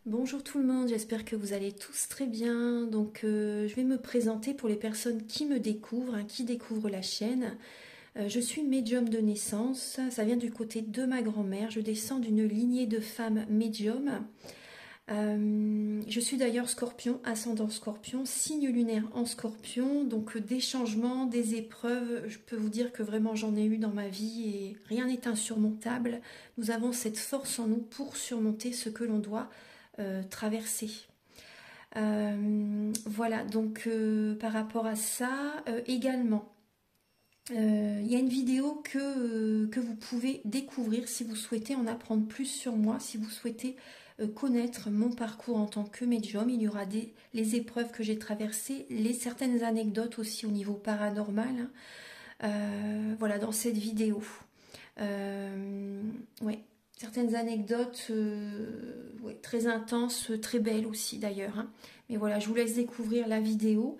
Bonjour tout le monde, j'espère que vous allez tous très bien. Donc je vais me présenter pour les personnes qui me découvrent, qui découvrent la chaîne. Je suis médium de naissance, ça vient du côté de ma grand-mère. Je descends d'une lignée de femmes médiums. Je suis d'ailleurs scorpion, ascendant scorpion, signe lunaire en scorpion. Donc des changements, des épreuves, je peux vous dire que vraiment j'en ai eu dans ma vie et rien n'est insurmontable. Nous avons cette force en nous pour surmonter ce que l'on doit traverser. Voilà, donc par rapport à ça, également, il y a une vidéo que vous pouvez découvrir si vous souhaitez en apprendre plus sur moi, si vous souhaitez connaître mon parcours en tant que médium. Il y aura les épreuves que j'ai traversées, certaines anecdotes aussi au niveau paranormal. Voilà, dans cette vidéo. Ouais. Certaines anecdotes ouais, très intenses, très belles aussi d'ailleurs. Mais voilà, je vous laisse découvrir la vidéo.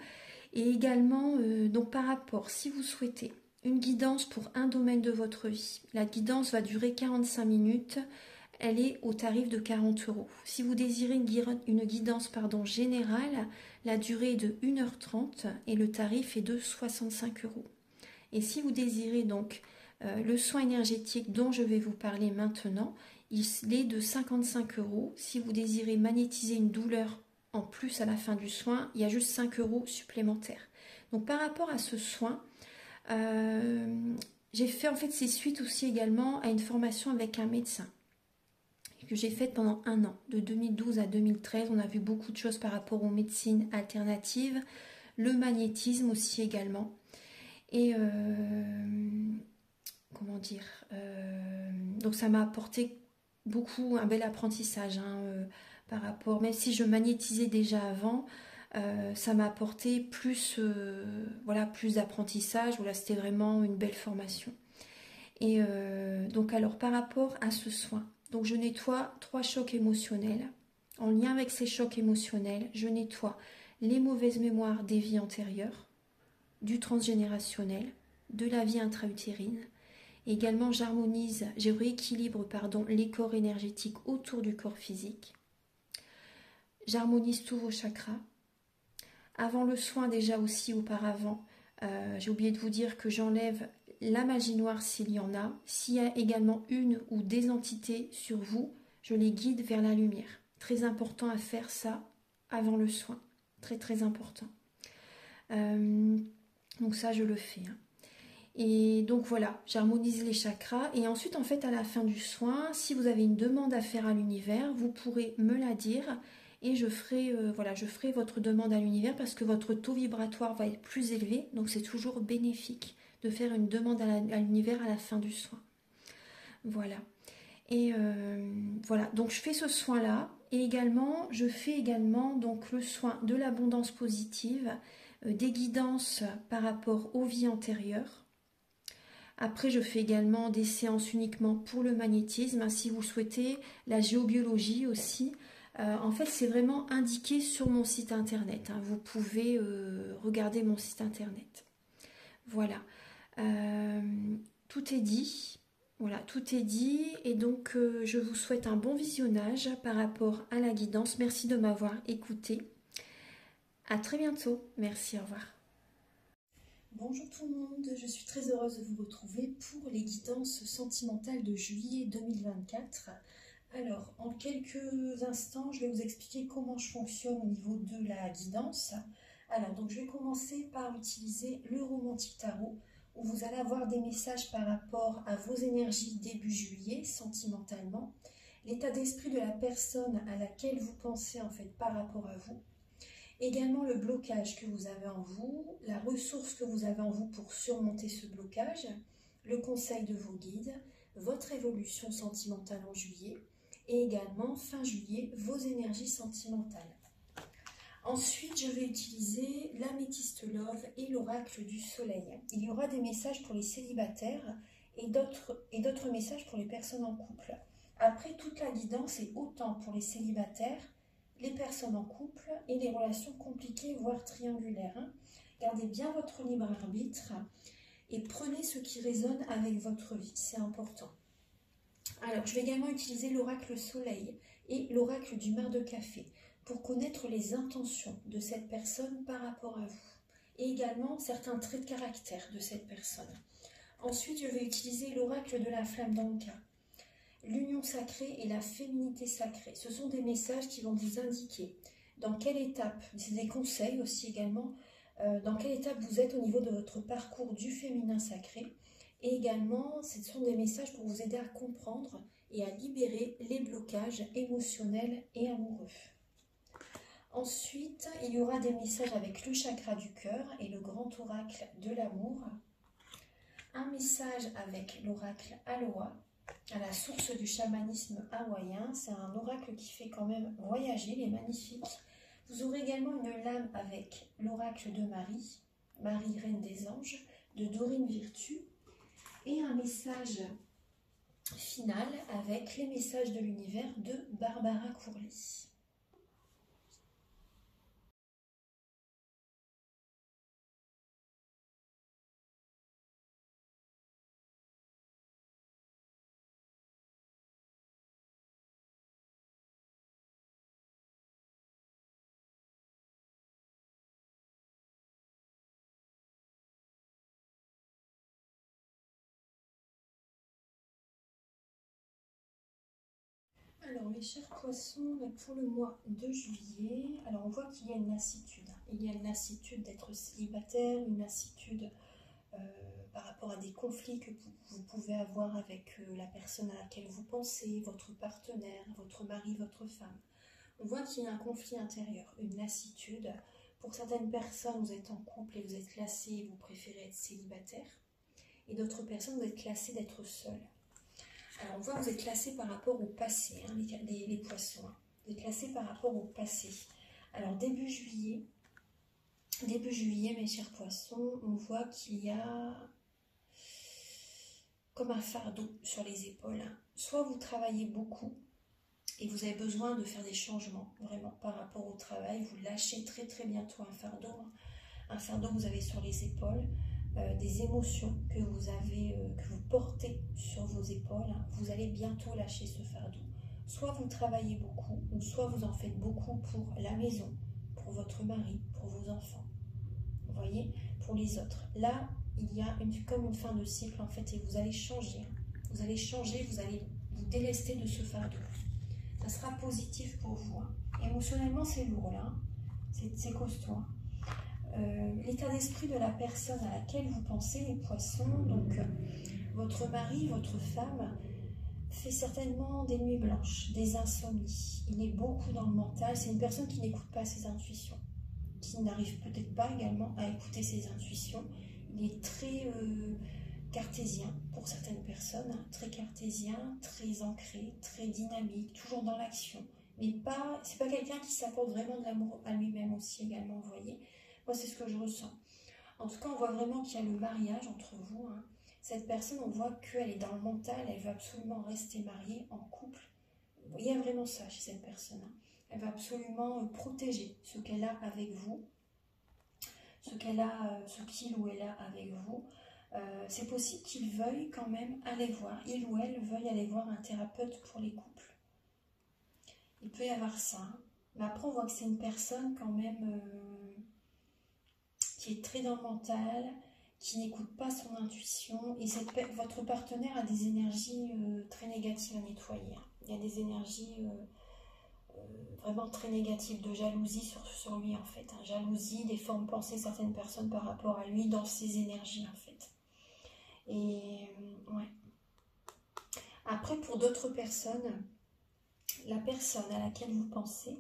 Et également, donc par rapport, si vous souhaitez une guidance pour un domaine de votre vie, la guidance va durer 45 minutes. Elle est au tarif de 40 €. Si vous désirez une guidance générale, la durée est de 1h30 et le tarif est de 65 €. Et si vous désirez donc le soin énergétique dont je vais vous parler maintenant, il est de 55 €. Si vous désirez magnétiser une douleur en plus à la fin du soin, il y a juste 5 € supplémentaires. Donc par rapport à ce soin, j'ai fait en fait ces suites aussi également à une formation avec un médecin que j'ai faite pendant 1 an, de 2012 à 2013. On a vu beaucoup de choses par rapport aux médecines alternatives, le magnétisme aussi également. Et comment dire, donc ça m'a apporté beaucoup, un bel apprentissage par rapport, même si je magnétisais déjà avant, ça m'a apporté plus, voilà, plus d'apprentissage. Voilà, c'était vraiment une belle formation. Et donc alors par rapport à ce soin, donc je nettoie 3 chocs émotionnels. En lien avec ces chocs émotionnels, je nettoie les mauvaises mémoires des vies antérieures, du transgénérationnel, de la vie intra-utérine. Également, je rééquilibre les corps énergétiques autour du corps physique. J'harmonise tous vos chakras. Avant le soin, déjà aussi auparavant, j'ai oublié de vous dire que j'enlève la magie noire s'il y en a. S'il y a également une ou des entités sur vous, je les guide vers la lumière. Très important à faire ça avant le soin. Très très important. Donc ça, je le fais. Et donc voilà, j'harmonise les chakras. Et ensuite, en fait, à la fin du soin, si vous avez une demande à faire à l'univers, vous pourrez me la dire. Et je ferai votre demande à l'univers parce que votre taux vibratoire va être plus élevé. Donc c'est toujours bénéfique de faire une demande à l'univers à la fin du soin. Voilà. Et voilà, donc je fais ce soin-là. Et également, je fais également donc le soin de l'abondance positive, des guidances par rapport aux vies antérieures. Après, je fais également des séances uniquement pour le magnétisme, si vous souhaitez, la géobiologie aussi. En fait, c'est vraiment indiqué sur mon site internet. Vous pouvez regarder mon site internet. Voilà. Tout est dit. Voilà, tout est dit. Et donc, je vous souhaite un bon visionnage par rapport à la guidance. Merci de m'avoir écouté. À très bientôt. Merci, au revoir. Bonjour tout le monde, je suis très heureuse de vous retrouver pour les guidances sentimentales de juillet 2024. Alors, en quelques instants, je vais vous expliquer comment je fonctionne au niveau de la guidance. Alors, donc je vais commencer par utiliser le Romantic Tarot, où vous allez avoir des messages par rapport à vos énergies début juillet, sentimentalement, l'état d'esprit de la personne à laquelle vous pensez en fait par rapport à vous. Également le blocage que vous avez en vous, la ressource que vous avez en vous pour surmonter ce blocage, le conseil de vos guides, votre évolution sentimentale en juillet et également fin juillet vos énergies sentimentales. Ensuite, je vais utiliser l'améthyste love et l'oracle du soleil. Il y aura des messages pour les célibataires et d'autres messages pour les personnes en couple. Après, toute la guidance est autant pour les célibataires, les personnes en couple et les relations compliquées, voire triangulaires. Gardez bien votre libre arbitre et prenez ce qui résonne avec votre vie, c'est important. Alors, je vais également utiliser l'oracle soleil et l'oracle du mar de café, pour connaître les intentions de cette personne par rapport à vous, et également certains traits de caractère de cette personne. Ensuite, je vais utiliser l'oracle de la flamme d'Anka, l'union sacrée et la féminité sacrée. Ce sont des messages qui vont vous indiquer dans quelle étape, c'est des conseils aussi également, dans quelle étape vous êtes au niveau de votre parcours du féminin sacré. Et également, ce sont des messages pour vous aider à comprendre et à libérer les blocages émotionnels et amoureux. Ensuite, il y aura des messages avec le chakra du cœur et le grand oracle de l'amour. Un message avec l'oracle Aloha, à la source du chamanisme hawaïen. C'est un oracle qui fait quand même voyager, il est magnifique. Vous aurez également une lame avec l'oracle de Marie, Marie Reine des Anges, de Dorine Virtue, et un message final avec les messages de l'univers de Barbara Courly. Alors mes chers poissons, pour le mois de juillet, alors on voit qu'il y a une lassitude. Il y a une lassitude d'être célibataire, une lassitude par rapport à des conflits que vous pouvez avoir avec la personne à laquelle vous pensez, votre partenaire, votre mari, votre femme. On voit qu'il y a un conflit intérieur, une lassitude. Pour certaines personnes, vous êtes en couple et vous êtes lassé et vous préférez être célibataire. Et d'autres personnes, vous êtes classé d'être seul. Alors on voit que vous êtes classé par rapport au passé, hein, les poissons. Hein. Vous êtes classé par rapport au passé. Alors début juillet, mes chers poissons, on voit qu'il y a comme un fardeau sur les épaules. Hein. Soit vous travaillez beaucoup et vous avez besoin de faire des changements, vraiment, par rapport au travail. Vous lâchez très très bientôt un fardeau. Hein. Un fardeau que vous avez sur les épaules. Des émotions que vous avez, que vous portez sur vos épaules, hein, vous allez bientôt lâcher ce fardeau. Soit vous travaillez beaucoup, ou soit vous en faites beaucoup pour la maison, pour votre mari, pour vos enfants. Vous voyez, pour les autres. Là, il y a comme une fin de cycle en fait, et vous allez changer. Hein. Vous allez changer, vous allez vous délester de ce fardeau. Ça sera positif pour vous. Hein. Émotionnellement, c'est lourd là. Hein. C'est costaud. Hein. L'état d'esprit de la personne à laquelle vous pensez, les poissons, donc votre mari, votre femme, fait certainement des nuits blanches, des insomnies. Il est beaucoup dans le mental, c'est une personne qui n'écoute pas ses intuitions, qui n'arrive peut-être pas également à écouter ses intuitions. Il est très cartésien pour certaines personnes, hein, très cartésien, très ancré, très dynamique, toujours dans l'action. Mais c'est pas quelqu'un qui s'apporte vraiment de l'amour à lui-même aussi également, vous voyez. Moi, c'est ce que je ressens. En tout cas, on voit vraiment qu'il y a le mariage entre vous. Hein. Cette personne, on voit qu'elle est dans le mental, elle veut absolument rester mariée, en couple. Il y a vraiment ça chez cette personne. Hein. Elle va absolument protéger ce qu'elle a avec vous, ce qu'il ou elle a avec vous. C'est possible qu'il veuille quand même aller voir, il ou elle veuille aller voir un thérapeute pour les couples. Il peut y avoir ça. Hein. Mais après, on voit que c'est une personne quand même... qui est très dans le mental, qui n'écoute pas son intuition, et votre partenaire a des énergies très négatives à nettoyer. Il y a des énergies vraiment très négatives, de jalousie sur lui en fait. Hein. Jalousie, des formes pensées de certaines personnes par rapport à lui dans ses énergies en fait. Et ouais. Après, pour d'autres personnes, la personne à laquelle vous pensez,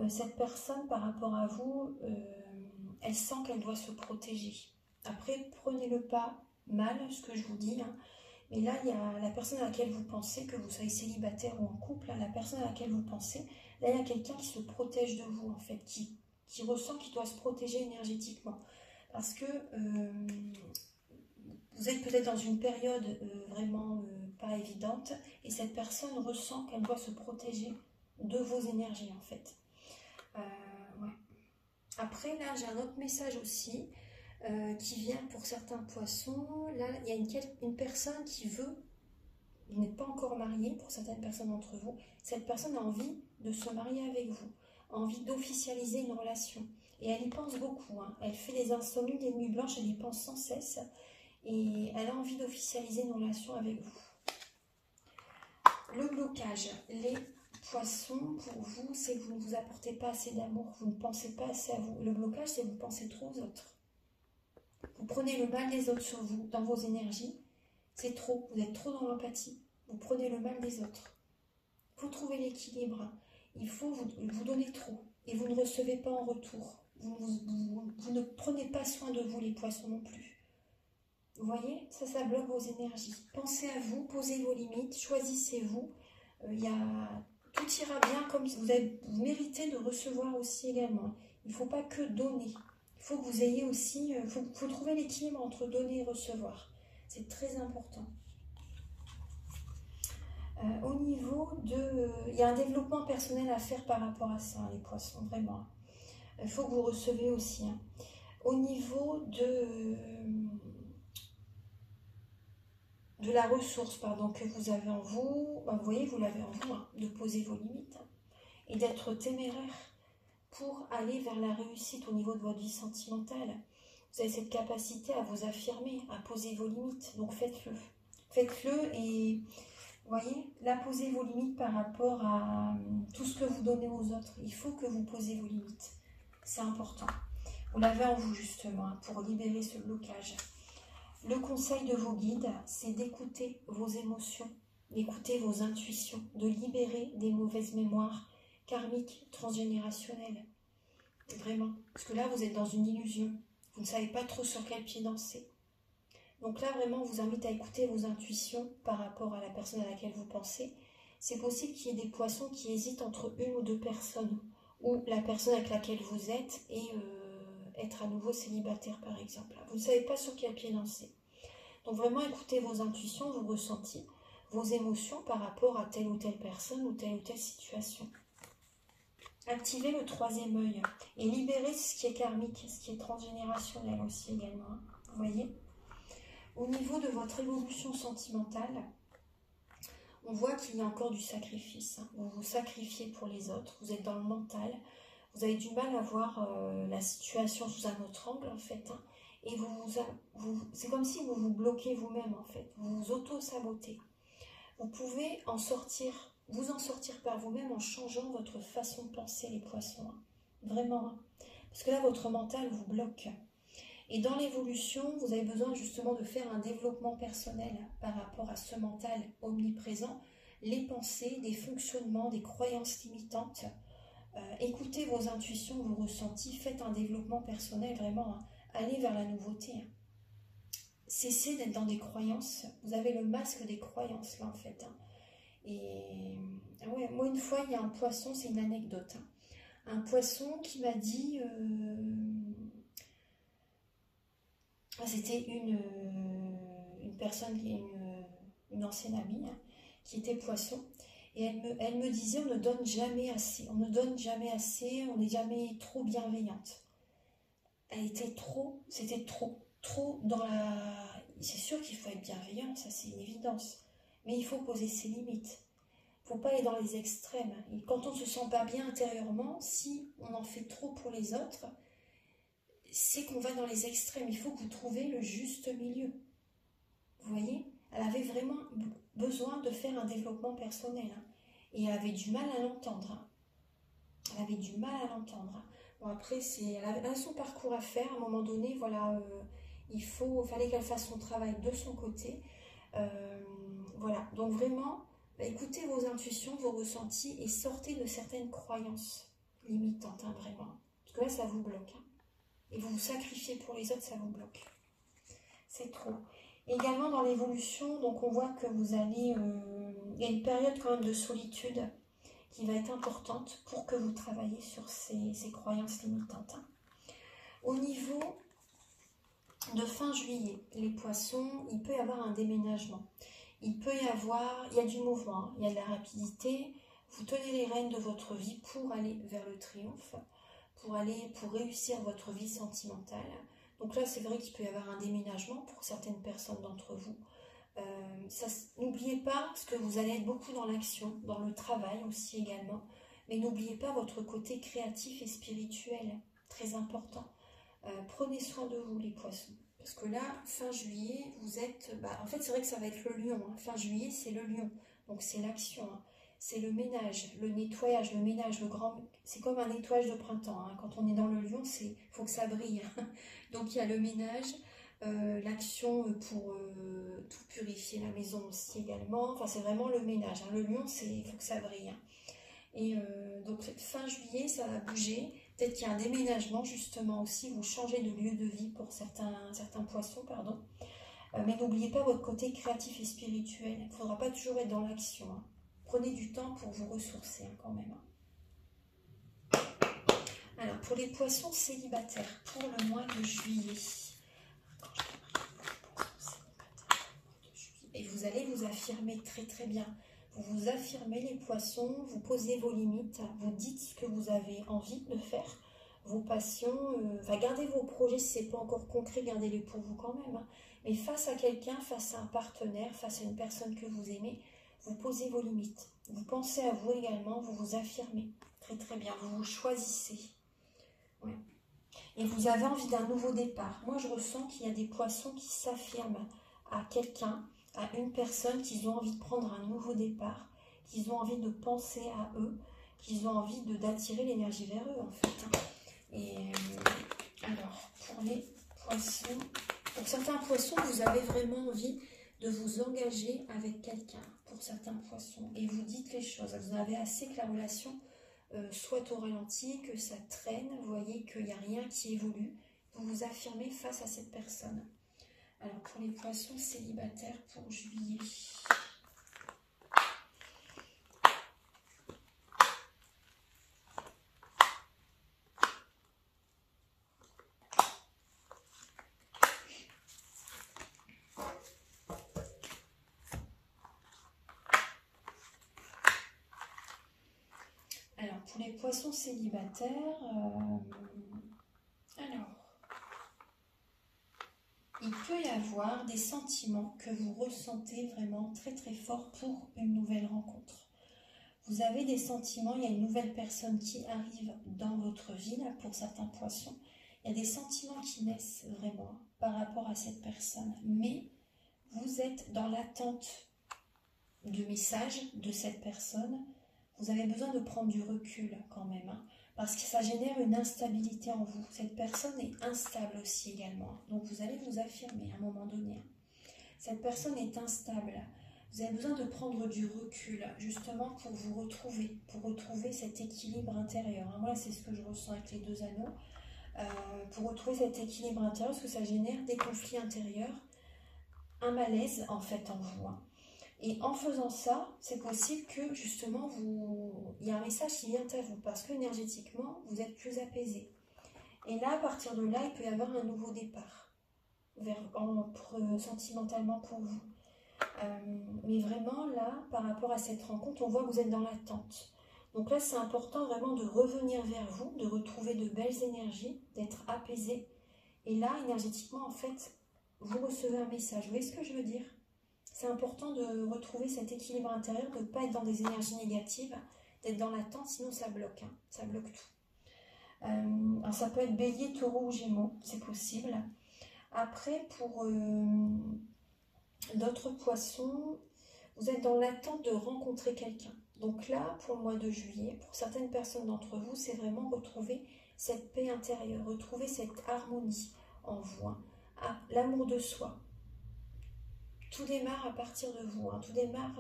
cette personne par rapport à vous, elle sent qu'elle doit se protéger. Après, prenez-le pas mal, ce que je vous dis. Hein. Mais là, il y a la personne à laquelle vous pensez, que vous soyez célibataire ou en couple, hein, la personne à laquelle vous pensez, là, il y a quelqu'un qui se protège de vous, en fait, qui ressent qu'il doit se protéger énergétiquement. Parce que vous êtes peut-être dans une période vraiment pas évidente, et cette personne ressent qu'elle doit se protéger de vos énergies, en fait. Ouais. Après, là, j'ai un autre message aussi qui vient pour certains poissons. Là, il y a une personne qui veut vous n'êtes pas encore marié pour certaines personnes d'entre vous, cette personne a envie de se marier avec vous, a envie d'officialiser une relation. Et elle y pense beaucoup, hein. Elle fait des insomnies, des nuits blanches, elle y pense sans cesse. Et elle a envie d'officialiser une relation avec vous. Le blocage, les poissons, pour vous, c'est que vous ne vous apportez pas assez d'amour, vous ne pensez pas assez à vous. Le blocage, c'est que vous pensez trop aux autres. Vous prenez le mal des autres sur vous, dans vos énergies. C'est trop, vous êtes trop dans l'empathie. Vous prenez le mal des autres. Il faut trouver l'équilibre. Il faut vous donner trop. Et vous ne recevez pas en retour. Vous ne prenez pas soin de vous, les poissons non plus. Vous voyez, ça bloque vos énergies. Pensez à vous, posez vos limites, choisissez-vous. Tout ira bien comme vous méritez de recevoir aussi également. Il ne faut pas que donner. Il faut que vous ayez aussi, faut trouver l'équilibre entre donner et recevoir. C'est très important. Au niveau de... il y a un développement personnel à faire par rapport à ça, les poissons, vraiment. Il faut que vous recevez aussi. Hein. Au niveau de la ressource que vous avez en vous, vous voyez, vous l'avez en vous, hein, de poser vos limites hein, et d'être téméraire pour aller vers la réussite au niveau de votre vie sentimentale. Vous avez cette capacité à vous affirmer, à poser vos limites, donc faites-le. Faites-le et, vous voyez, là, posez vos limites par rapport à tout ce que vous donnez aux autres. Il faut que vous posez vos limites, c'est important. Vous l'avez en vous justement, hein, pour libérer ce blocage. Le conseil de vos guides, c'est d'écouter vos émotions, d'écouter vos intuitions, de libérer des mauvaises mémoires karmiques, transgénérationnelles. Vraiment. Parce que là, vous êtes dans une illusion. Vous ne savez pas trop sur quel pied danser. Donc là, vraiment, on vous invite à écouter vos intuitions par rapport à la personne à laquelle vous pensez. C'est possible qu'il y ait des poissons qui hésitent entre une ou deux personnes, ou la personne avec laquelle vous êtes et être à nouveau célibataire par exemple. Vous ne savez pas sur quel pied danser. Donc vraiment écoutez vos intuitions, vos ressentis, vos émotions par rapport à telle ou telle personne ou telle situation. Activez le troisième œil et libérez ce qui est karmique, ce qui est transgénérationnel aussi également. Vous voyez ? Au niveau de votre évolution sentimentale, on voit qu'il y a encore du sacrifice. Vous vous sacrifiez pour les autres, vous êtes dans le mental. Vous avez du mal à voir la situation sous un autre angle, en fait. Hein, et c'est comme si vous vous bloquez vous-même, en fait. Vous vous auto-sabotez. Vous pouvez vous en sortir par vous-même en changeant votre façon de penser, les poissons. Hein. Vraiment. Hein. Parce que là, votre mental vous bloque. Et dans l'évolution, vous avez besoin justement de faire un développement personnel par rapport à ce mental omniprésent. Les pensées, des fonctionnements, des croyances limitantes. Écoutez vos intuitions, vos ressentis, faites un développement personnel, vraiment, hein. Allez vers la nouveauté. Hein. Cessez d'être dans des croyances, vous avez le masque des croyances là en fait. Hein. Et ouais, moi une fois, il y a un poisson, c'est une anecdote, hein. Un poisson qui m'a dit, c'était une personne, une ancienne amie, hein, qui était poisson. Et elle me disait, on ne donne jamais assez, on ne donne jamais assez, on n'est jamais trop bienveillante. Elle était c'était trop dans la... C'est sûr qu'il faut être bienveillant, ça c'est une évidence. Mais il faut poser ses limites. Il ne faut pas aller dans les extrêmes. Et quand on ne se sent pas bien intérieurement, si on en fait trop pour les autres, c'est qu'on va dans les extrêmes. Il faut que vous trouviez le juste milieu. Vous voyez ? Elle avait vraiment besoin de faire un développement personnel. Hein. Et elle avait du mal à l'entendre. Hein. Elle avait du mal à l'entendre. Hein. Bon, après, elle a son parcours à faire. À un moment donné, voilà, fallait qu'elle fasse son travail de son côté. Voilà. Donc vraiment, écoutez vos intuitions, vos ressentis et sortez de certaines croyances limitantes, hein, vraiment. Parce que là, ça vous bloque. Hein. Et vous vous sacrifiez pour les autres, ça vous bloque. C'est trop. Également dans l'évolution, donc on voit que vous allez... il y a une période quand même de solitude qui va être importante pour que vous travaillez sur ces croyances limitantes. Hein. Au niveau de fin juillet, les poissons, il peut y avoir un déménagement. Il y a du mouvement, hein. Il y a de la rapidité. Vous tenez les rênes de votre vie pour aller vers le triomphe, pour réussir votre vie sentimentale. Donc là, c'est vrai qu'il peut y avoir un déménagement pour certaines personnes d'entre vous. N'oubliez pas, parce que vous allez être beaucoup dans l'action, dans le travail aussi également, mais n'oubliez pas votre côté créatif et spirituel, très important. Prenez soin de vous les poissons. Parce que là, fin juillet, vous êtes... en fait, c'est vrai que ça va être le lion. Hein. Fin juillet, c'est le lion. Donc, c'est l'action. Hein. C'est le ménage, le nettoyage, le ménage, le grand... C'est comme un nettoyage de printemps. Hein. Quand on est dans le lion, il faut que ça brille. Hein. Donc, il y a le ménage, l'action pour tout purifier la maison aussi également. Enfin, c'est vraiment le ménage. Hein. Le lion, il faut que ça brille. Hein. Et donc, fin juillet, ça va bouger. Peut-être qu'il y a un déménagement justement aussi, vous changez de lieu de vie pour certains poissons, pardon. Mais n'oubliez pas votre côté créatif et spirituel. Il ne faudra pas toujours être dans l'action. Hein. Prenez du temps pour vous ressourcer hein, quand même. Hein. Alors, pour les poissons célibataires, pour le mois de juillet. Et vous allez vous affirmer très très bien. Vous vous affirmez les poissons, vous posez vos limites, vous dites ce que vous avez envie de faire, vos passions, gardez vos projets si ce n'est pas encore concret, gardez-les pour vous quand même. Hein. Mais face à quelqu'un, face à un partenaire, face à une personne que vous aimez, vous posez vos limites. Vous pensez à vous également, vous vous affirmez très très bien, vous vous choisissez. Ouais. Et vous avez envie d'un nouveau départ. Moi je ressens qu'il y a des poissons qui s'affirment à quelqu'un, à une personne, qu'ils ont envie de prendre un nouveau départ, qu'ils ont envie de penser à eux, qu'ils ont envie d'attirer l'énergie vers eux en fait. Et alors, pour les poissons, pour certains poissons, vous avez vraiment envie de vous engager avec quelqu'un, pour certains poissons, et vous dites les choses. Vous avez assez que la relation soit au ralenti, que ça traîne, vous voyez qu'il n'y a rien qui évolue, vous vous affirmez face à cette personne. Alors, pour les poissons célibataires pour juillet. Alors, pour les poissons célibataires, il peut y avoir des sentiments que vous ressentez vraiment très très fort pour une nouvelle rencontre. Vous avez des sentiments, il y a une nouvelle personne qui arrive dans votre vie, là, pour certains poissons. Il y a des sentiments qui naissent vraiment par rapport à cette personne. Mais vous êtes dans l'attente de messages de cette personne. Vous avez besoin de prendre du recul quand même, hein, parce que ça génère une instabilité en vous. Cette personne est instable aussi également. Donc vous allez vous affirmer à un moment donné. Cette personne est instable. Vous avez besoin de prendre du recul, justement pour vous retrouver, pour retrouver cet équilibre intérieur. Hein. Moi, c'est ce que je ressens avec les deux anneaux. Pour retrouver cet équilibre intérieur, parce que ça génère des conflits intérieurs, un malaise en fait en vous. Hein. Et en faisant ça, c'est possible que justement, il y a un message qui vient à vous, parce que énergétiquement, vous êtes plus apaisé. Et là, à partir de là, il peut y avoir un nouveau départ, sentimentalement pour vous. Mais vraiment, là, par rapport à cette rencontre, on voit que vous êtes dans l'attente. Donc là, c'est important vraiment de revenir vers vous, de retrouver de belles énergies, d'être apaisé. Et là, énergétiquement, en fait, vous recevez un message. Vous voyez ce que je veux dire ? C'est important de retrouver cet équilibre intérieur, de ne pas être dans des énergies négatives, d'être dans l'attente, sinon ça bloque. Hein, ça bloque tout. Alors ça peut être bélier, taureau ou gémeaux, c'est possible. Après, pour d'autres poissons, vous êtes dans l'attente de rencontrer quelqu'un. Donc là, pour le mois de juillet, pour certaines personnes d'entre vous, c'est vraiment retrouver cette paix intérieure, retrouver cette harmonie en vous, hein, l'amour de soi. Tout démarre à partir de vous, hein, tout démarre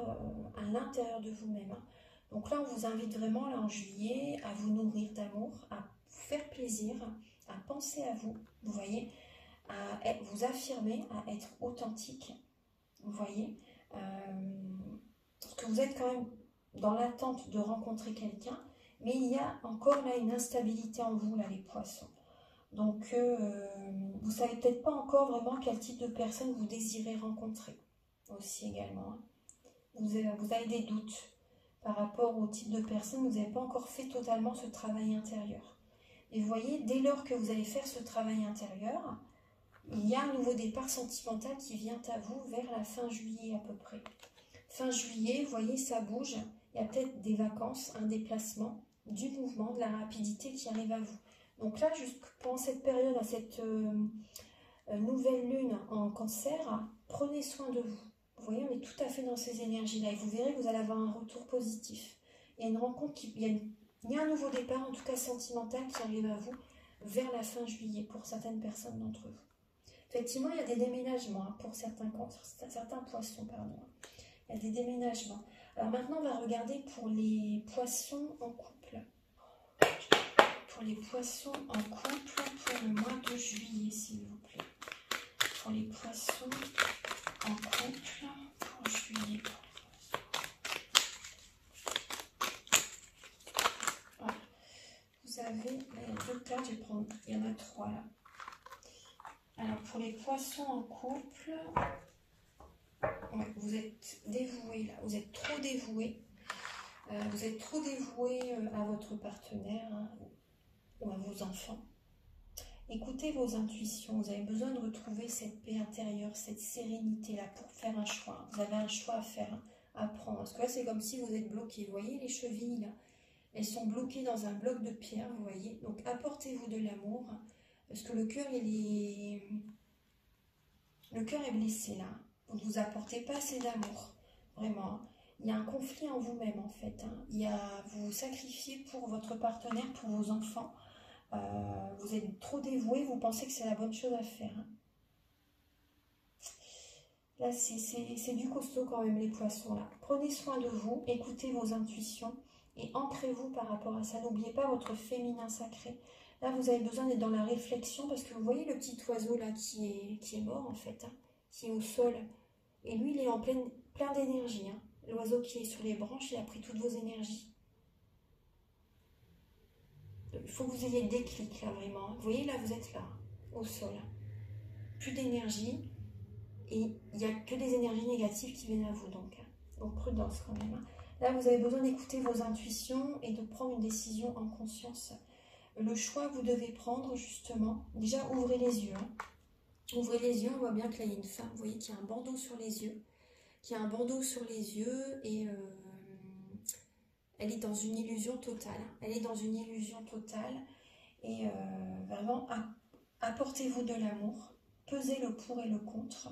à l'intérieur de vous-même. Hein. Donc là, on vous invite vraiment, là en juillet, à vous nourrir d'amour, à vous faire plaisir, à penser à vous, vous voyez, à vous affirmer, à être authentique, vous voyez, parce que vous êtes quand même dans l'attente de rencontrer quelqu'un, mais il y a encore là une instabilité en vous, là, les poissons. Donc, vous ne savez peut-être pas encore vraiment quel type de personne vous désirez rencontrer aussi également. Hein. Vous avez des doutes par rapport au type de personne, vous n'avez pas encore fait totalement ce travail intérieur. Et vous voyez, dès lors que vous allez faire ce travail intérieur, il y a un nouveau départ sentimental qui vient à vous vers la fin juillet à peu près. Fin juillet, vous voyez, ça bouge. Il y a peut-être des vacances, un déplacement, du mouvement, de la rapidité qui arrive à vous. Donc là, juste pendant cette période, à cette nouvelle lune en cancer, prenez soin de vous. Vous voyez, on est tout à fait dans ces énergies-là. Et vous verrez que vous allez avoir un retour positif. Il y a une rencontre, il y a un nouveau départ, en tout cas sentimental, qui arrive à vous vers la fin juillet pour certaines personnes d'entre vous. Effectivement, il y a des déménagements pour certains poissons, pardon. Il y a des déménagements. Alors maintenant, on va regarder pour les poissons en couple. Pour les poissons en couple pour le mois de juillet, s'il vous plaît. Pour les poissons en couple pour juillet. Voilà. Vous avez, là, il y a 2 cartes, je vais prendre, il y en a 3 là. Alors pour les poissons en couple, ouais, vous êtes dévoué là, vous êtes trop dévoué. Vous êtes trop dévoué à votre partenaire hein, ou à vos enfants. Écoutez vos intuitions, vous avez besoin de retrouver cette paix intérieure, cette sérénité-là pour faire un choix. Vous avez un choix à faire, à prendre. Parce que là, c'est comme si vous êtes bloqué. Vous voyez les chevilles, là, elles sont bloquées dans un bloc de pierre, vous voyez. Donc, apportez-vous de l'amour, parce que le cœur est blessé, là. Donc, vous apportez pas assez d'amour, vraiment. Il y a un conflit en vous-même, en fait. Vous vous sacrifiez pour votre partenaire, pour vos enfants. Vous êtes trop dévoué, vous pensez que c'est la bonne chose à faire. Là, c'est du costaud quand même, les poissons. Là. Prenez soin de vous, écoutez vos intuitions et ancrez-vous par rapport à ça. N'oubliez pas votre féminin sacré. Là, vous avez besoin d'être dans la réflexion parce que vous voyez le petit oiseau là qui est mort en fait, hein, qui est au sol. Et lui, il est en plein d'énergie. Hein. L'oiseau qui est sur les branches, il a pris toutes vos énergies. Il faut que vous ayez le déclic là vraiment. Vous voyez là, vous êtes là, au sol. Plus d'énergie et il n'y a que des énergies négatives qui viennent à vous donc prudence quand même. Là, vous avez besoin d'écouter vos intuitions et de prendre une décision en conscience. Le choix que vous devez prendre justement, déjà ouvrez les yeux. Hein. Ouvrez les yeux, on voit bien que là il y a une femme, vous voyez qu'il y a un bandeau sur les yeux. Et elle est dans une illusion totale. Elle est dans une illusion totale et vraiment apportez-vous de l'amour, pesez le pour et le contre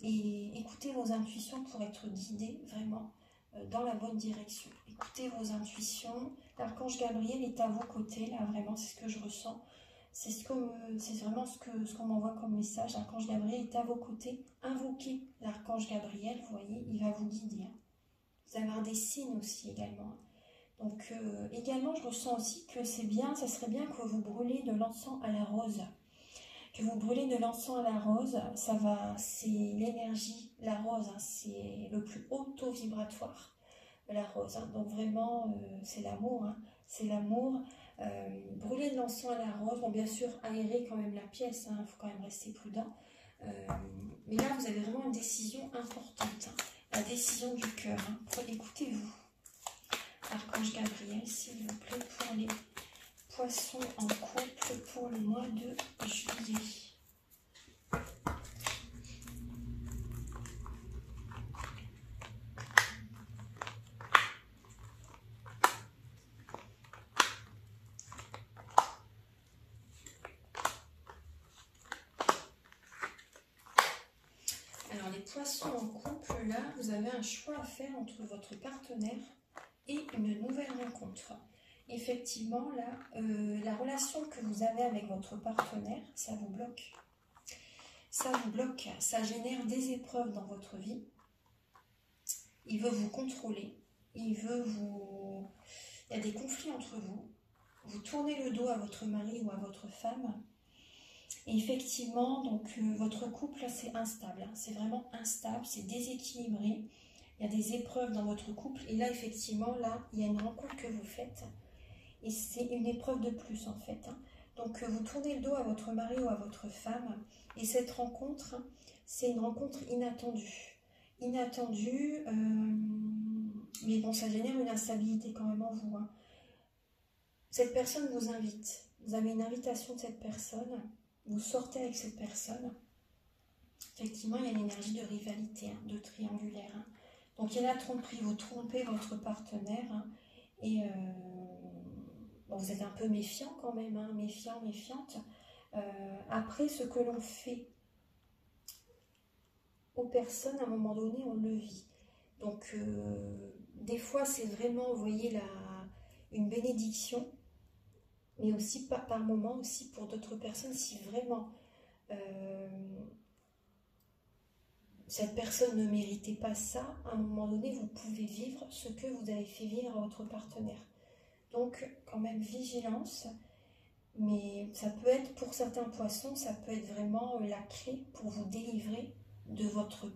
et écoutez vos intuitions pour être guidé vraiment dans la bonne direction. Écoutez vos intuitions. L'archange Gabriel est à vos côtés, là vraiment c'est ce que je ressens. C'est vraiment ce qu'on m'envoie comme message. L'archange Gabriel est à vos côtés. Invoquez l'archange Gabriel, vous voyez, il va vous guider. Hein. Vous allez avoir des signes aussi également. Donc également, je ressens aussi que c'est bien, ça serait bien que vous brûlez de l'encens à la rose. Que vous brûlez de l'encens à la rose, ça va, c'est l'énergie, la rose, hein, c'est le plus haut taux vibratoire, la rose. Hein. Donc vraiment, c'est l'amour, hein, c'est l'amour. Brûler de l'encens à la rose, bon bien sûr, aérer quand même la pièce, il faut quand même rester prudent. Mais là, vous avez vraiment une décision importante, hein, la décision du cœur. Hein. Écoutez-vous. Archange Gabriel, s'il vous plaît, pour les poissons en couple pour le mois de juillet. Alors les poissons en couple, là, vous avez un choix à faire entre votre partenaire et une nouvelle rencontre. Effectivement, là, la relation que vous avez avec votre partenaire, ça vous bloque. Ça vous bloque, ça génère des épreuves dans votre vie. Il veut vous contrôler, il y a des conflits entre vous. Vous tournez le dos à votre mari ou à votre femme. Et effectivement, donc, votre couple, c'est instable. Hein. C'est vraiment instable, c'est déséquilibré. Il y a des épreuves dans votre couple. Et là, effectivement, là, il y a une rencontre que vous faites. Et c'est une épreuve de plus, en fait. Hein. Donc, vous tournez le dos à votre mari ou à votre femme. Et cette rencontre, hein, c'est une rencontre inattendue. Inattendue, mais bon, ça génère une instabilité quand même en vous. Hein. Cette personne vous invite. Vous avez une invitation de cette personne. vous sortez avec cette personne, effectivement, il y a l'énergie de rivalité, hein, de triangulaire. Hein. Donc, il y a la tromperie, vous trompez votre partenaire, hein, et bon, vous êtes un peu méfiant quand même, hein, méfiant, méfiante. Après, ce que l'on fait aux personnes, à un moment donné, on le vit. Donc, des fois, c'est vraiment, vous voyez, une bénédiction, mais aussi par moment, aussi pour d'autres personnes, si vraiment cette personne ne méritait pas ça, à un moment donné, vous pouvez vivre ce que vous avez fait vivre à votre partenaire. Donc, quand même, vigilance, mais ça peut être, pour certains poissons, ça peut être vraiment la clé pour vous délivrer de votre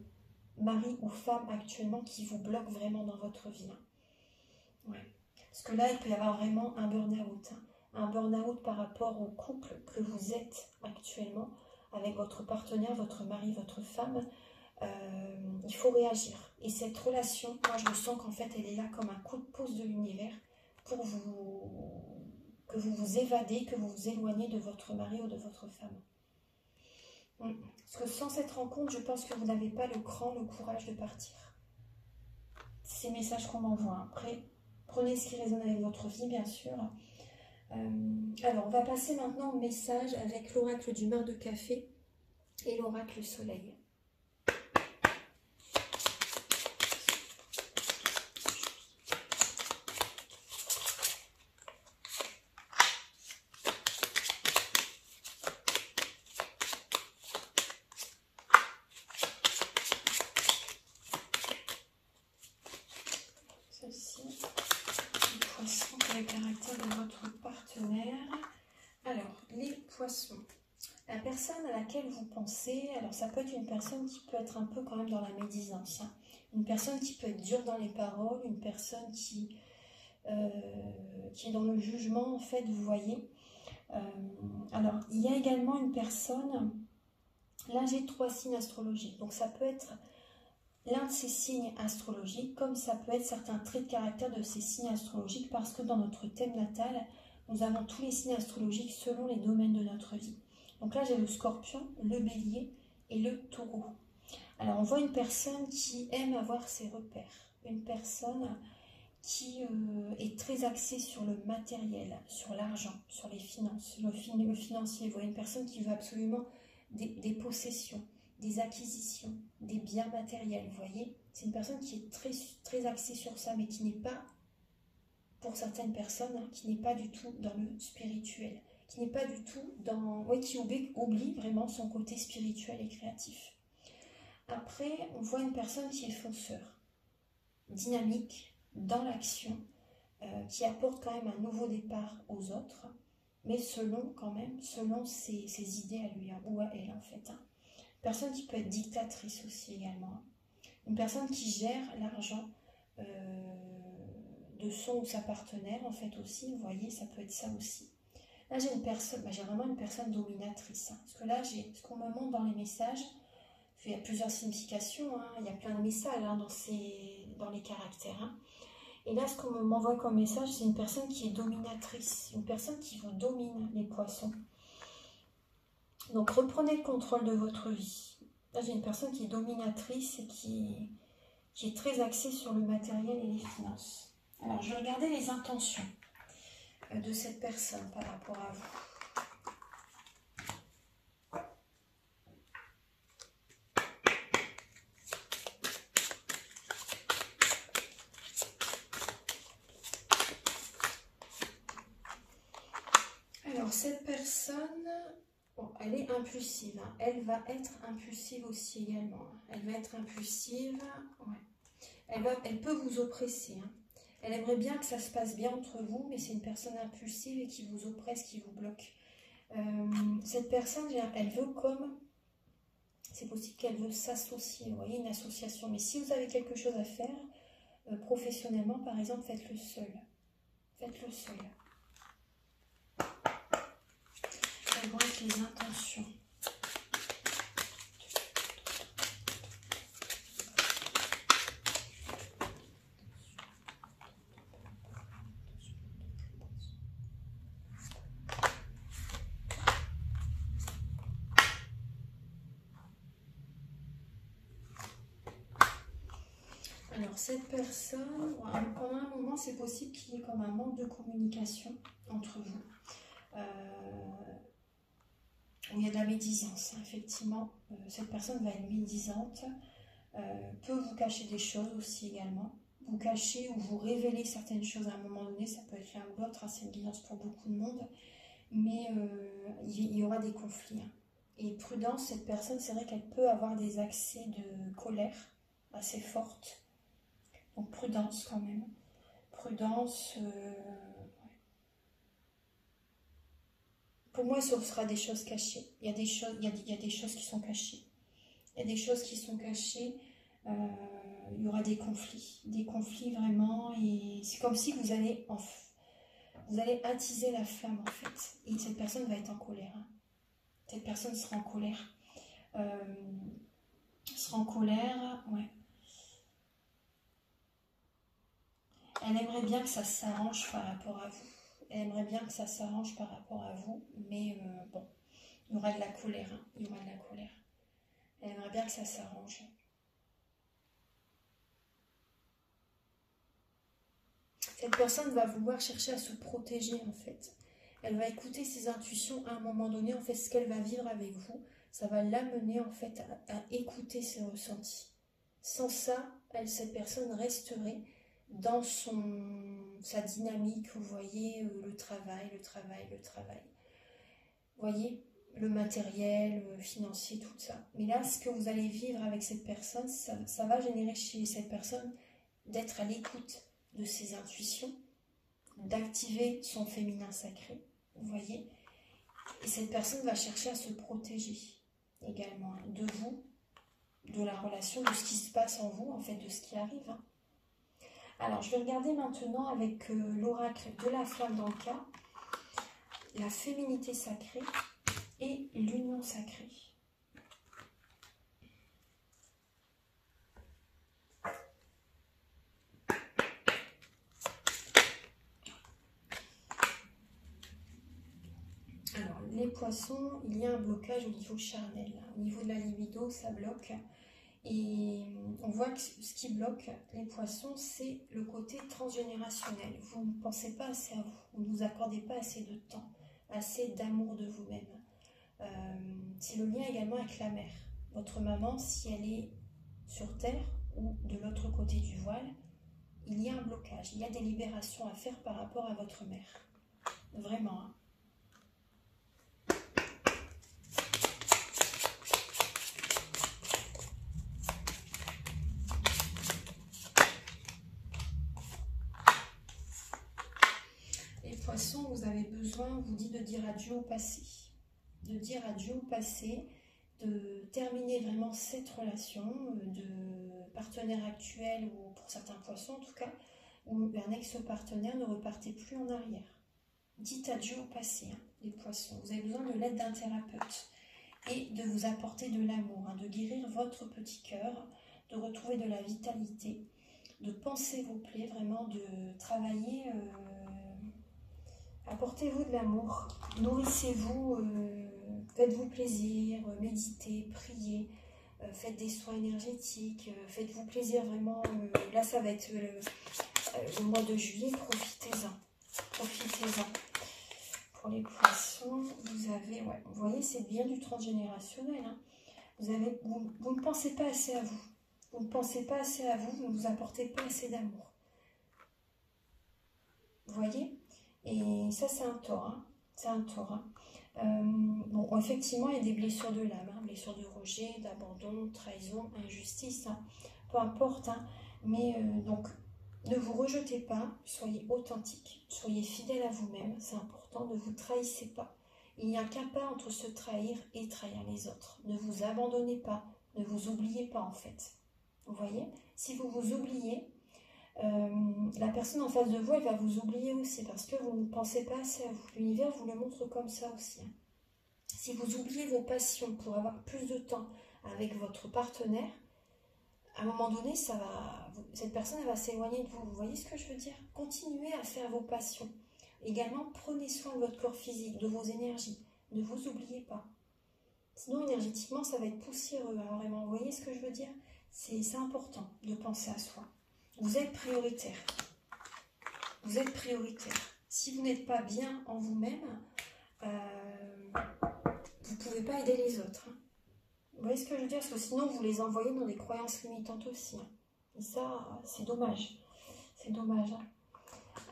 mari ou femme actuellement qui vous bloque vraiment dans votre vie. Ouais. Parce que là, il peut y avoir vraiment un burn-out. Hein. Un burn-out par rapport au couple que vous êtes actuellement avec votre partenaire, votre mari, votre femme. Il faut réagir. Et cette relation, moi je sens qu'en fait elle est là comme un coup de pouce de l'univers pour que vous vous évadez, que vous vous éloignez de votre mari ou de votre femme. Parce que sans cette rencontre, je pense que vous n'avez pas le cran, le courage de partir. C'est ces messages qu'on m'envoie. Après, prenez ce qui résonne avec votre vie, bien sûr. Alors, on va passer maintenant au message avec l'oracle du mar de café et l'oracle soleil. La personne à laquelle vous pensez, alors ça peut être une personne qui peut être un peu quand même dans la médisance, hein. Une personne qui peut être dure dans les paroles, une personne qui est dans le jugement, en fait, vous voyez. Alors, il y a également une personne, là j'ai 3 signes astrologiques, donc ça peut être l'un de ces signes astrologiques, comme ça peut être certains traits de caractère de ces signes astrologiques, parce que dans notre thème natal, nous avons tous les signes astrologiques selon les domaines de notre vie. Donc là, j'ai le scorpion, le bélier et le taureau. Alors, on voit une personne qui aime avoir ses repères. Une personne qui est très axée sur le matériel, sur l'argent, sur les finances, le financier. Vous voyez une personne qui veut absolument des possessions, des acquisitions, des biens matériels. Vous voyez, c'est une personne qui est très, très axée sur ça, mais qui n'est pas, pour certaines personnes, hein, qui n'est pas du tout dans le spirituel. Qui n'est pas du tout dans... Oui, qui oublie vraiment son côté spirituel et créatif. Après, on voit une personne qui est fonceur, dynamique, dans l'action, qui apporte quand même un nouveau départ aux autres, mais selon ses idées à lui, hein, ou à elle en fait. Hein. Une personne qui peut être dictatrice aussi également. Hein. Une personne qui gère l'argent de son ou sa partenaire en fait aussi, vous voyez, ça peut être ça aussi. Là, j'ai une personne, j'ai vraiment une personne dominatrice. Hein, parce que là, ce qu'on me montre dans les messages, il y a plusieurs significations, hein, il y a plein de messages hein, dans les caractères. Hein. Et là, ce qu'on m'envoie comme message, c'est une personne qui est dominatrice, une personne qui vous domine, les poissons. Donc, reprenez le contrôle de votre vie. Là, j'ai une personne qui est dominatrice et qui est très axée sur le matériel et les finances. Alors, je vais regarder les intentions de cette personne par rapport à vous. Alors, cette personne, bon, elle est impulsive. Hein. Elle va être impulsive aussi également. Hein. Elle va être impulsive. Ouais. Elle peut vous oppresser. Hein. Elle aimerait bien que ça se passe bien entre vous, mais c'est une personne impulsive et qui vous oppresse, qui vous bloque. Cette personne, elle veut comme... C'est possible qu'elle veut s'associer. Vous voyez, une association. Mais si vous avez quelque chose à faire, professionnellement, par exemple, faites-le seul. Faites-le seul. Quelles vont être les intentions? Alors, cette personne, pendant un moment, c'est possible qu'il y ait comme un manque de communication entre vous. Où il y a de la médisance, hein, effectivement. Cette personne va être médisante, peut vous cacher des choses aussi également. Vous cacher ou vous révéler certaines choses à un moment donné, ça peut être l'un ou l'autre, hein, c'est une guidance pour beaucoup de monde. Mais il y aura des conflits. Hein. Et prudence, cette personne, c'est vrai qu'elle peut avoir des accès de colère assez fortes. Donc prudence quand même. Prudence. Pour moi, ce sera des choses cachées. Il y a des choses, il y a des choses qui sont cachées. Il y a des choses qui sont cachées. Il y aura des conflits vraiment. Et c'est comme si vous allez attiser la flamme en fait. Et cette personne va être en colère. Hein. Cette personne sera en colère. Ouais. Elle aimerait bien que ça s'arrange par rapport à vous. Elle aimerait bien que ça s'arrange par rapport à vous, mais bon, il y aura de la colère. Hein. Il y aura de la colère. Elle aimerait bien que ça s'arrange. Cette personne va vouloir chercher à se protéger en fait. Elle va écouter ses intuitions à un moment donné. En fait, ce qu'elle va vivre avec vous, ça va l'amener en fait à écouter ses ressentis. Sans ça, cette personne resterait dans sa dynamique, vous voyez, le travail. Vous voyez, le matériel, le financier, tout ça. Mais là, ce que vous allez vivre avec cette personne, ça va générer chez cette personne d'être à l'écoute de ses intuitions, d'activer son féminin sacré, vous voyez. Et cette personne va chercher à se protéger également hein, de vous, de la relation, de ce qui se passe en vous, en fait, de ce qui arrive. Hein. Alors, je vais regarder maintenant avec l'oracle de la flamme dans le cas, la féminité sacrée et l'union sacrée. Alors, les poissons, il y a un blocage au niveau charnel. Au niveau de la libido, ça bloque. Et on voit que ce qui bloque les poissons, c'est le côté transgénérationnel. Vous ne pensez pas assez à vous, vous ne vous accordez pas assez de temps, assez d'amour de vous-même. C'est le lien également avec la mère. Votre maman, si elle est sur terre ou de l'autre côté du voile, il y a un blocage, il y a des libérations à faire par rapport à votre mère. Vraiment. Hein. Poisson, vous avez besoin, on vous dit de dire adieu au passé. De dire adieu au passé, de terminer vraiment cette relation de partenaire actuel, ou pour certains poissons en tout cas, ou un ex-partenaire, ne repartez plus en arrière. Dites adieu au passé, hein, les poissons. Vous avez besoin de l'aide d'un thérapeute et de vous apporter de l'amour, hein, de guérir votre petit cœur, de retrouver de la vitalité, de penser vos plaies, vraiment de travailler... Apportez-vous de l'amour, nourrissez-vous, faites-vous plaisir, méditez, priez, faites des soins énergétiques, faites-vous plaisir vraiment. Là, ça va être le mois de juillet, profitez-en. Profitez-en. Pour les poissons, vous avez, ouais, vous voyez, c'est bien du transgénérationnel. Hein. Vous ne pensez pas assez à vous. Vous ne pensez pas assez à vous, vous ne vous apportez pas assez d'amour. Vous voyez ? Et ça, c'est un tort. Hein. C'est un tort. Hein. Bon, effectivement, il y a des blessures de l'âme. Hein. Blessures de rejet, d'abandon, trahison, injustice. Hein. Peu importe. Hein. Mais donc, ne vous rejetez pas. Soyez authentique. Soyez fidèle à vous-même. C'est important. Ne vous trahissez pas. Il n'y a qu'un pas entre se trahir et trahir les autres. Ne vous abandonnez pas. Ne vous oubliez pas, en fait. Vous voyez ? Si vous vous oubliez... la personne en face de vous, elle va vous oublier aussi parce que vous ne pensez pas assez à vous. L'univers vous le montre comme ça aussi. Hein. Si vous oubliez vos passions pour avoir plus de temps avec votre partenaire, à un moment donné, cette personne elle va s'éloigner de vous. Vous voyez ce que je veux dire? Continuez à faire vos passions. Également, prenez soin de votre corps physique, de vos énergies. Ne vous oubliez pas. Sinon, énergétiquement, ça va être poussiéreux. Alors, vraiment, vous voyez ce que je veux dire? C'est important de penser à soi. Vous êtes prioritaire. Vous êtes prioritaire. Si vous n'êtes pas bien en vous-même, vous ne pouvez pas aider les autres. Hein. Vous voyez ce que je veux dire? Parce que sinon, vous les envoyez dans des croyances limitantes aussi. Hein. Et ça, c'est dommage. C'est dommage. Hein.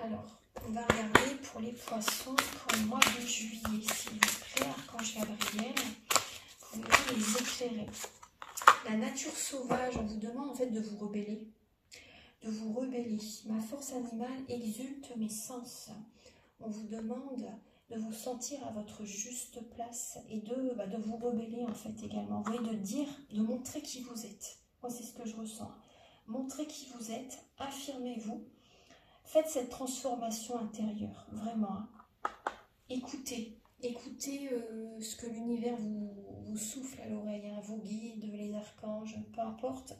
Alors, on va regarder pour les poissons pour le mois de juillet, s'il vous plaît. Archange Gabriel, pouvez-vous les éclairer? La nature sauvage, on vous demande en fait de vous rebeller. De vous rebeller. Ma force animale exulte mes sens. On vous demande de vous sentir à votre juste place et de vous rebeller en fait également. Vous voyez, de dire, de montrer qui vous êtes. Moi, c'est ce que je ressens. Montrez qui vous êtes, affirmez-vous. Faites cette transformation intérieure, vraiment. Hein. Écoutez ce que l'univers vous souffle à l'oreille, hein, vos guides, les archanges, peu importe.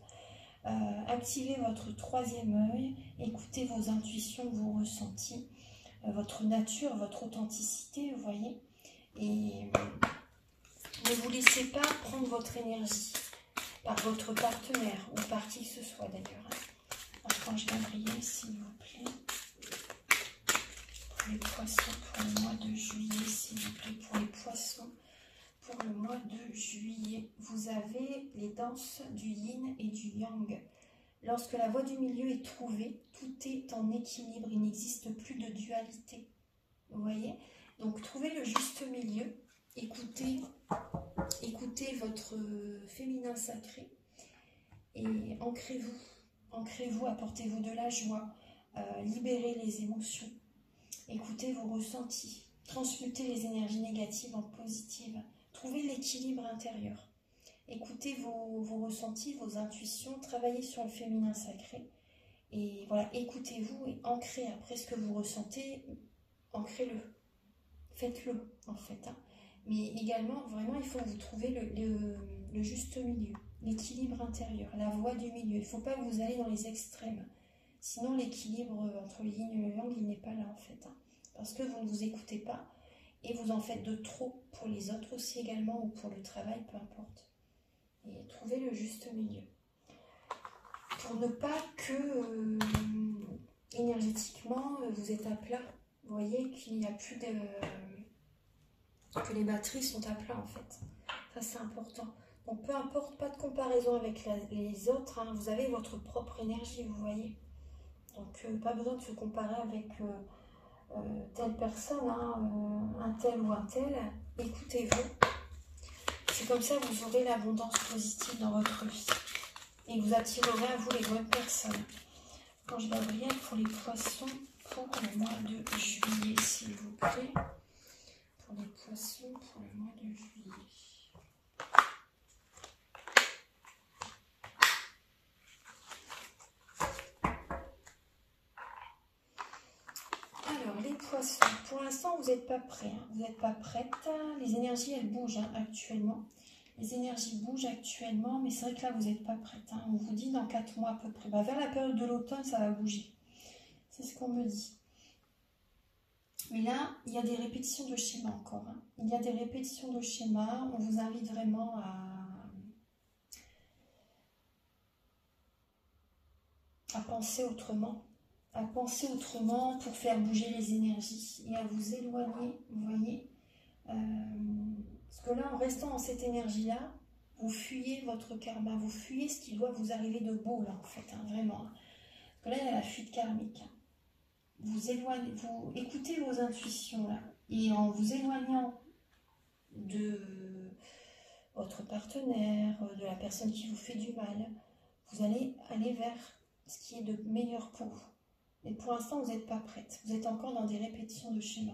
Activez votre troisième œil, écoutez vos intuitions, vos ressentis, votre nature, votre authenticité, vous voyez. Et ne vous laissez pas prendre votre énergie par votre partenaire ou par qui que ce soit d'ailleurs. Hein. Archange Gabriel, s'il vous plaît. Pour les poissons pour le mois de juillet, s'il vous plaît. Pour les poissons pour le mois de juillet, vous avez les danses du yin et du yang. Lorsque la voie du milieu est trouvée, tout est en équilibre, il n'existe plus de dualité. Vous voyez? Donc trouvez le juste milieu, écoutez votre féminin sacré et ancrez-vous, apportez-vous de la joie, libérez les émotions, écoutez vos ressentis, transmutez les énergies négatives en positives, trouvez l'équilibre intérieur. Écoutez vos ressentis, vos intuitions, travaillez sur le féminin sacré. Et voilà, écoutez-vous et ancrez après ce que vous ressentez, ancrez-le. Faites-le, en fait. Hein. Mais également, vraiment, il faut que vous trouviez le juste milieu, l'équilibre intérieur, la voie du milieu. Il ne faut pas que vous allez dans les extrêmes. Sinon, l'équilibre entre le yin et le yang, il n'est pas là, en fait. Hein. Parce que vous ne vous écoutez pas et vous en faites de trop pour les autres aussi également ou pour le travail, peu importe. Et trouvez le juste milieu. Pour ne pas que énergétiquement vous êtes à plat. Vous voyez qu'il n'y a plus de... que les batteries sont à plat en fait. Ça c'est important. Donc peu importe, pas de comparaison avec les autres. Hein. Vous avez votre propre énergie, vous voyez. Donc pas besoin de se comparer avec telle personne, hein, un tel ou un tel. Écoutez-vous. C'est comme ça que vous aurez l'abondance positive dans votre vie. Et vous attirerez à vous les bonnes personnes. Archange Gabriel pour les poissons pour le mois de juillet, s'il vous plaît. Pour les poissons pour le mois de juillet. Alors, les poissons, pour l'instant, vous n'êtes pas prêts. Hein. Vous n'êtes pas prêtes. Les énergies, elles bougent hein, actuellement. Les énergies bougent actuellement, mais c'est vrai que là, vous n'êtes pas prête. Hein. On vous dit dans 4 mois à peu près. Bah, vers la période de l'automne, ça va bouger. C'est ce qu'on me dit. Mais là, il y a des répétitions de schémas encore. Hein. Il y a des répétitions de schémas. On vous invite vraiment à penser autrement. À penser autrement pour faire bouger les énergies et à vous éloigner, vous voyez. Parce que là, en restant dans cette énergie-là, vous fuyez votre karma, vous fuyez ce qui doit vous arriver de beau, là, en fait, hein, vraiment. Hein. Parce que là, il y a la fuite karmique. Hein. Vous éloignez, vous écoutez vos intuitions, là, et en vous éloignant de votre partenaire, de la personne qui vous fait du mal, vous allez aller vers ce qui est de meilleur pour vous. Mais pour l'instant, vous n'êtes pas prête. Vous êtes encore dans des répétitions de schémas.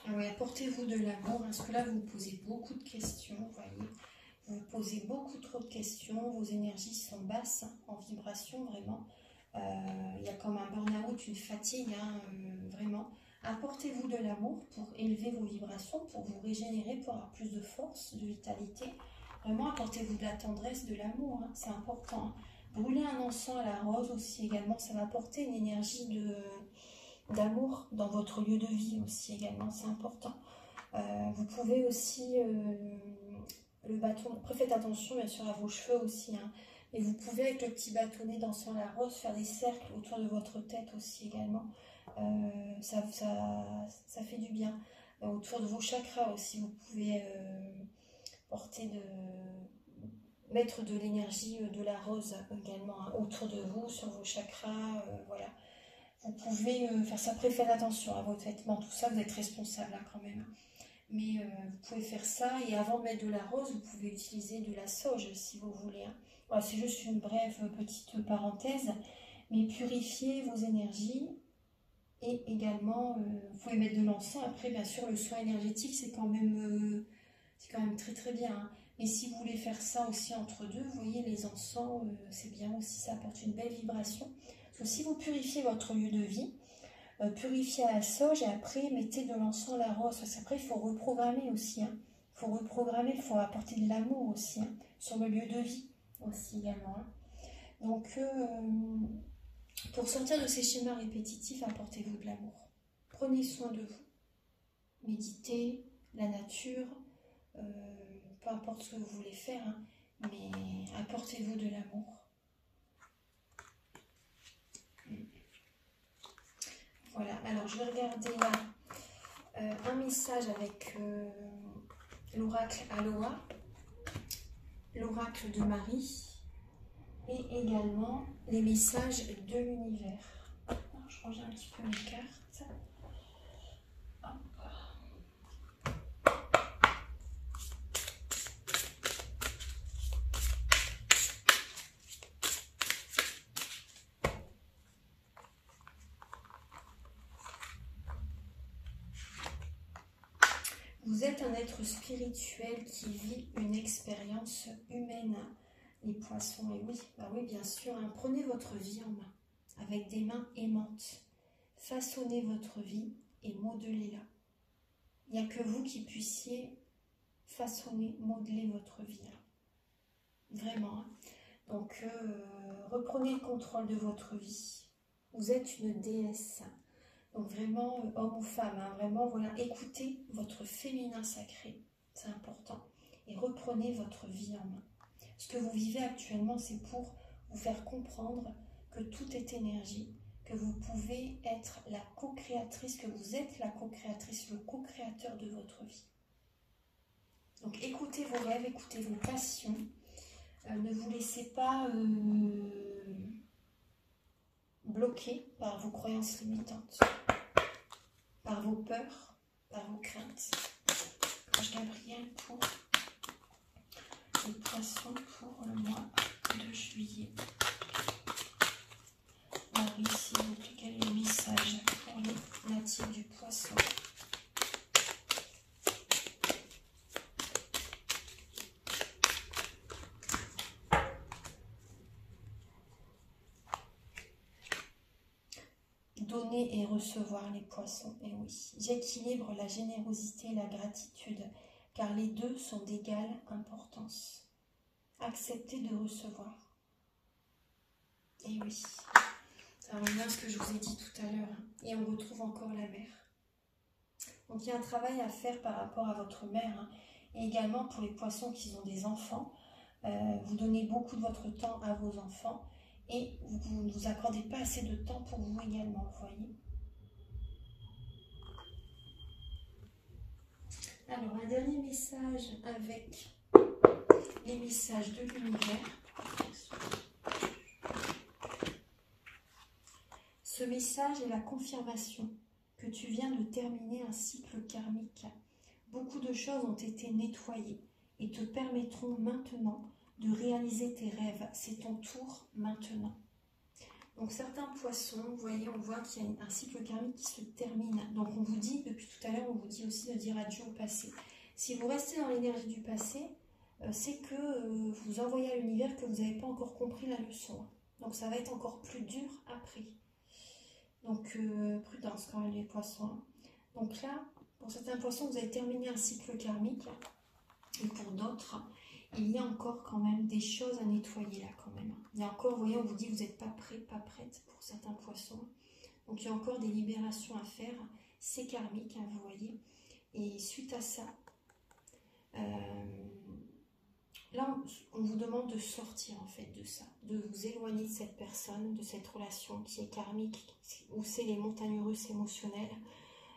Oui, apportez-vous de l'amour, parce que là, vous vous posez beaucoup de questions, vous voyez. Vous vous posez beaucoup trop de questions, vos énergies sont basses, hein, en vibration, vraiment. Il y a comme un burn-out, une fatigue, hein, vraiment. Apportez-vous de l'amour pour élever vos vibrations, pour vous régénérer, pour avoir plus de force, de vitalité. Vraiment, apportez-vous de la tendresse, de l'amour, hein, c'est important. Hein. Brûler un encens à la rose aussi également, ça va apporter une énergie d'amour dans votre lieu de vie aussi également, c'est important. Vous pouvez aussi, le bâton, après faites attention bien sûr à vos cheveux aussi, hein, mais vous pouvez avec le petit bâtonnet d'encens à la rose faire des cercles autour de votre tête aussi également, ça fait du bien. Autour de vos chakras aussi, vous pouvez mettre de l'énergie de la rose également, hein, autour de vous, sur vos chakras, voilà. Vous pouvez faire ça, après faites attention à vos vêtements, tout ça, vous êtes responsable là, quand même. Mais vous pouvez faire ça, et avant de mettre de la rose, vous pouvez utiliser de la sauge si vous voulez. Hein. Voilà, c'est juste une brève petite parenthèse, mais purifiez vos énergies, et également, vous pouvez mettre de l'encens. Après, bien sûr, le soin énergétique, c'est quand même très très bien. Hein. Mais si vous voulez faire ça aussi entre deux, vous voyez, les encens, c'est bien aussi, ça apporte une belle vibration. Parce que si vous purifiez votre lieu de vie, purifiez à la sauge et après mettez de l'encens à la rose. Parce qu'après, il faut reprogrammer aussi. Hein. Il faut reprogrammer, il faut apporter de l'amour aussi, hein, sur le lieu de vie aussi également. Hein. Donc, pour sortir de ces schémas répétitifs, apportez-vous de l'amour. Prenez soin de vous. Méditez, la nature, peu importe ce que vous voulez faire, hein, mais apportez-vous de l'amour. Voilà, alors je vais regarder là un message avec l'oracle Aloha, l'oracle de Marie, et également les messages de l'univers. Je range un petit peu mes cartes. Vous êtes un être spirituel qui vit une expérience humaine, les poissons, et oui, bah oui, bien sûr, hein, prenez votre vie en main, avec des mains aimantes, façonnez votre vie et modelez-la. Il n'y a que vous qui puissiez façonner, modeler votre vie, hein. Vraiment. Hein. Donc, reprenez le contrôle de votre vie. Vous êtes une déesse. Donc vraiment, homme ou femme, hein, vraiment, voilà, écoutez votre féminin sacré, c'est important. Et reprenez votre vie en main. Ce que vous vivez actuellement, c'est pour vous faire comprendre que tout est énergie, que vous pouvez être la co-créatrice, que vous êtes la co-créatrice, le co-créateur de votre vie. Donc écoutez vos rêves, écoutez vos passions, ne vous laissez pas bloquer par vos croyances limitantes, par vos peurs, par vos craintes. Ange Gabriel pour les poissons pour le mois de juillet. Marie, s'il vous plaît, quel est le message pour les natifs du poisson? Donner et recevoir les poissons, et oui. J'équilibre la générosité et la gratitude, car les deux sont d'égale importance. Acceptez de recevoir. Et oui. Ça revient à ce que je vous ai dit tout à l'heure. Et on retrouve encore la mer. Donc il y a un travail à faire par rapport à votre mère. Hein. Et également pour les poissons qui ont des enfants. Vous donnez beaucoup de votre temps à vos enfants. Et vous ne vous accordez pas assez de temps pour vous également, vous voyez. Alors, un dernier message avec les messages de l'univers. Ce message est la confirmation que tu viens de terminer un cycle karmique. Beaucoup de choses ont été nettoyées et te permettront maintenant de réaliser tes rêves. C'est ton tour maintenant. Donc certains poissons, vous voyez, on voit qu'il y a un cycle karmique qui se termine. Donc on vous dit, depuis tout à l'heure, on vous dit aussi de dire adieu au passé. Si vous restez dans l'énergie du passé, c'est que vous envoyez à l'univers que vous n'avez pas encore compris la leçon. Donc ça va être encore plus dur après. Donc prudence quand même les poissons. Donc là, pour certains poissons, vous avez terminé un cycle karmique. Et pour d'autres, il y a encore quand même des choses à nettoyer là quand même. Il y a encore, vous voyez, on vous dit vous n'êtes pas prêt, pas prête pour certains poissons. Donc il y a encore des libérations à faire. C'est karmique, hein, vous voyez. Et suite à ça, là on vous demande de sortir en fait de ça, de vous éloigner de cette personne, de cette relation qui est karmique, où c'est les montagnes russes émotionnelles.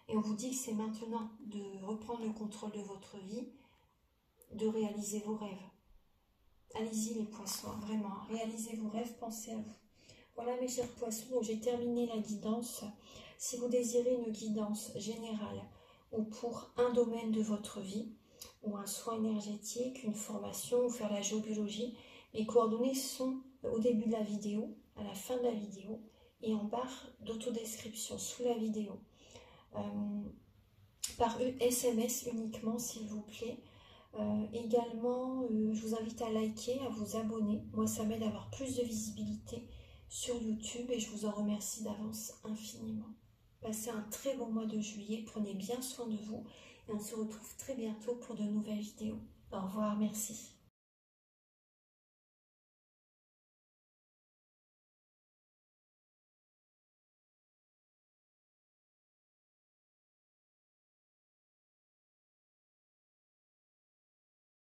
Et on vous dit que c'est maintenant de reprendre le contrôle de votre vie, de réaliser vos rêves. Allez-y les poissons, vraiment, réalisez vos rêves, pensez à vous. Voilà mes chers poissons, j'ai terminé la guidance. Si vous désirez une guidance générale ou pour un domaine de votre vie, ou un soin énergétique, une formation, ou faire la géobiologie, mes coordonnées sont au début de la vidéo, à la fin de la vidéo, et en barre d'autodescription sous la vidéo. Par SMS uniquement s'il vous plaît. Également, je vous invite à liker, à vous abonner. Moi, ça m'aide à avoir plus de visibilité sur YouTube et je vous en remercie d'avance infiniment. Passez un très bon mois de juillet, prenez bien soin de vous et on se retrouve très bientôt pour de nouvelles vidéos. Au revoir, merci.